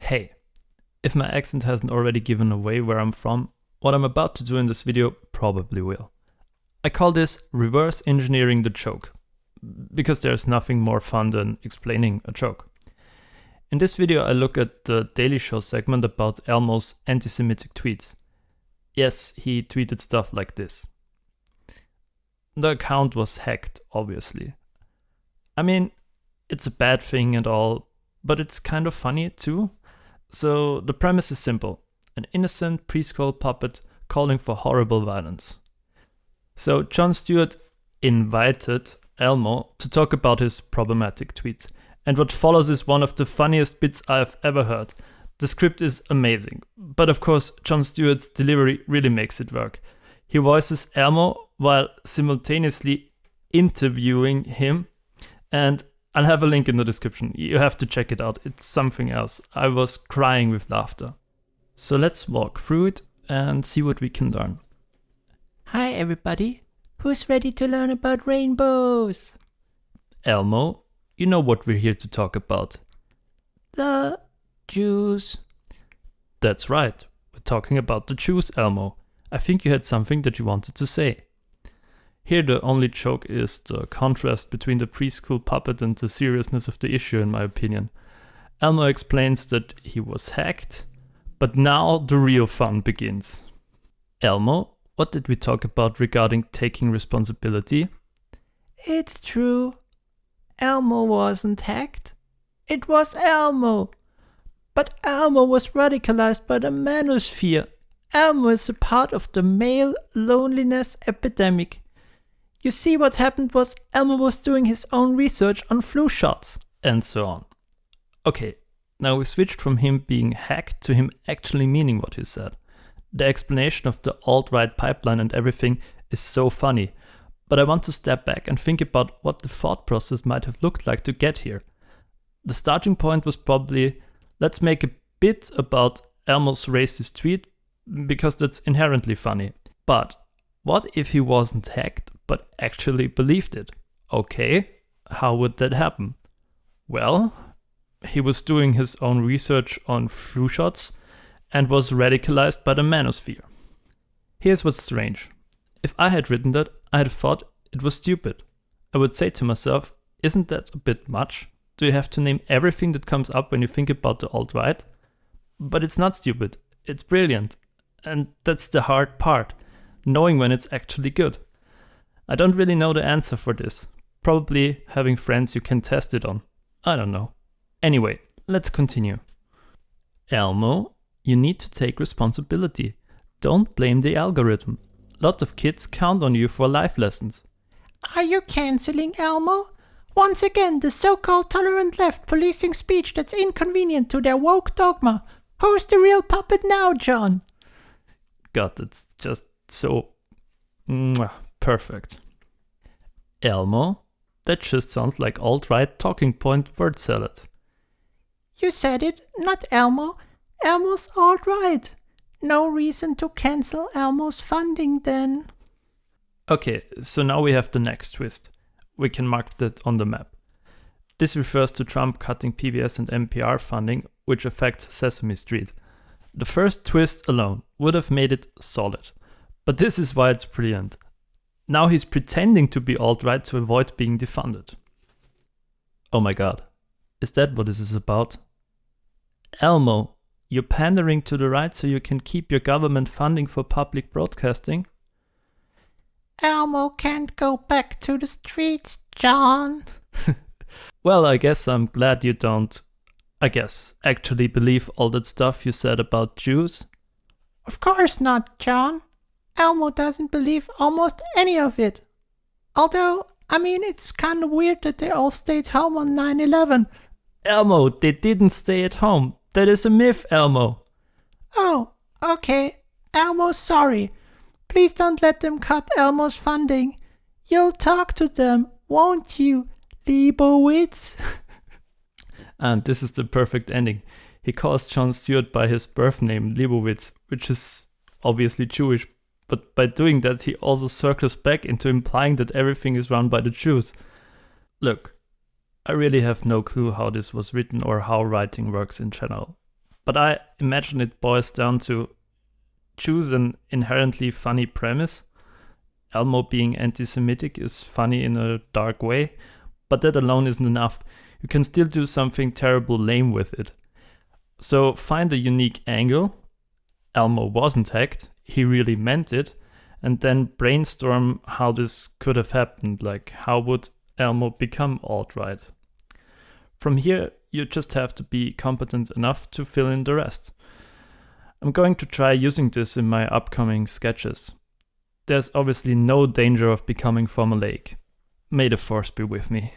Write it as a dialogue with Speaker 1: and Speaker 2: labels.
Speaker 1: Hey, if my accent hasn't already given away where I'm from, what I'm about to do in this video probably will. I call this reverse engineering the joke, because there's nothing more fun than explaining a joke. In this video I look at the Daily Show segment about Elmo's anti-Semitic tweets. Yes, he tweeted stuff like this. The account was hacked, obviously. I mean, it's a bad thing and all, but it's kind of funny too. So the premise is simple: an innocent preschool puppet calling for horrible violence. So Jon Stewart invited Elmo to talk about his problematic tweets, and what follows is one of the funniest bits I've ever heard. The script is amazing, but of course Jon Stewart's delivery really makes it work. He voices Elmo while simultaneously interviewing him, and I'll have a link in the description. You have to check it out. It's something else. I was crying with laughter. So let's walk through it and see what we can learn.
Speaker 2: Hi everybody, who's ready to learn about rainbows?
Speaker 1: Elmo, you know what we're here to talk about.
Speaker 2: The Jews.
Speaker 1: That's right, we're talking about the Jews, Elmo. I think you had something that you wanted to say. Here the only joke is the contrast between the preschool puppet and the seriousness of the issue, in my opinion. Elmo explains that he was hacked, but now the real fun begins. Elmo, what did we talk about regarding taking responsibility?
Speaker 2: It's true. Elmo wasn't hacked. It was Elmo. But Elmo was radicalized by the manosphere. Elmo is a part of the male loneliness epidemic. You see, what happened was Elmo was doing his own research on flu shots.
Speaker 1: And so on. Okay, now we switched from him being hacked to him actually meaning what he said. The explanation of the alt-right pipeline and everything is so funny, but I want to step back and think about what the thought process might have looked like to get here. The starting point was probably, let's make a bit about Elmo's racist tweet, because that's inherently funny. But what if he wasn't hacked, but actually believed it? Okay, how would that happen? Well, he was doing his own research on flu shots and was radicalized by the manosphere. Here's what's strange. If I had written that, I'd thought it was stupid. I would say to myself, isn't that a bit much? Do you have to name everything that comes up when you think about the alt-right? But it's not stupid, it's brilliant. And that's the hard part, knowing when it's actually good. I don't really know the answer for this. Probably having friends you can test it on. I don't know. Anyway, let's continue. Elmo, you need to take responsibility. Don't blame the algorithm. Lots of kids count on you for life lessons.
Speaker 2: Are you canceling Elmo? Once again, the so-called tolerant left policing speech that's inconvenient to their woke dogma. Who's the real puppet now, John?
Speaker 1: God, that's just so perfect. Elmo, that just sounds like alt-right talking point word salad.
Speaker 2: You said it, not Elmo. Elmo's alt-right. No reason to cancel Elmo's funding then.
Speaker 1: Okay, so now we have the next twist. We can mark that on the map. This refers to Trump cutting PBS and NPR funding, which affects Sesame Street. The first twist alone would have made it solid. But this is why it's brilliant. Now he's pretending to be alt-right to avoid being defunded. Oh my god, is that what this is about? Elmo, you're pandering to the right so you can keep your government funding for public broadcasting?
Speaker 2: Elmo can't go back to the streets, John.
Speaker 1: Well, I guess I'm glad you don't, actually believe all that stuff you said about Jews.
Speaker 2: Of course not, John. Elmo doesn't believe almost any of it. Although, it's kind of weird that they all stayed home on 9/11.
Speaker 1: Elmo, they didn't stay at home. That is a myth, Elmo.
Speaker 2: Oh, okay. Elmo's sorry. Please don't let them cut Elmo's funding. You'll talk to them, won't you, Leibowitz?
Speaker 1: And this is the perfect ending. He calls Jon Stewart by his birth name, Leibowitz, which is obviously Jewish, but by doing that he also circles back into implying that everything is run by the Jews. Look, I really have no clue how this was written or how writing works in general. but I imagine it boils down to choose an inherently funny premise. Elmo being anti-Semitic is funny in a dark way, but that alone isn't enough. You can still do something terrible lame with it. So find a unique angle. Elmo wasn't hacked, he really meant it, and then brainstorm how this could have happened, like how would Elmo become alt-right. From here, you just have to be competent enough to fill in the rest. I'm going to try using this in my upcoming sketches. There's obviously no danger of becoming formulaic. May the force be with me.